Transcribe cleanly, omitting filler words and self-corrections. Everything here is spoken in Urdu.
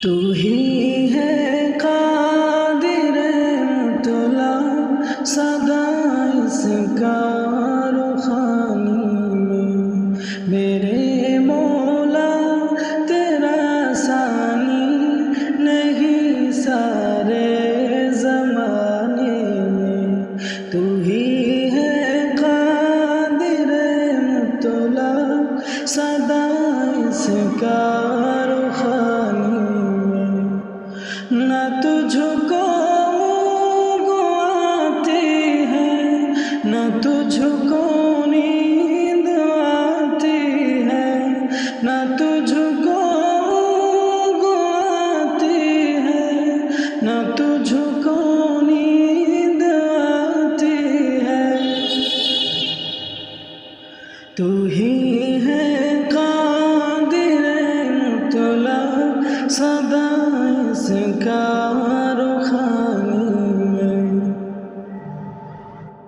تو ہی ہے قادر مطلق سدا اس کارخانے میں میرے مولا تیرا ثانی نہیں سارے زمانے میں تو ہی ہے قادر مطلق سدا اس کارخانے نہ تجھ کو آتی ہے نہ تجھ کو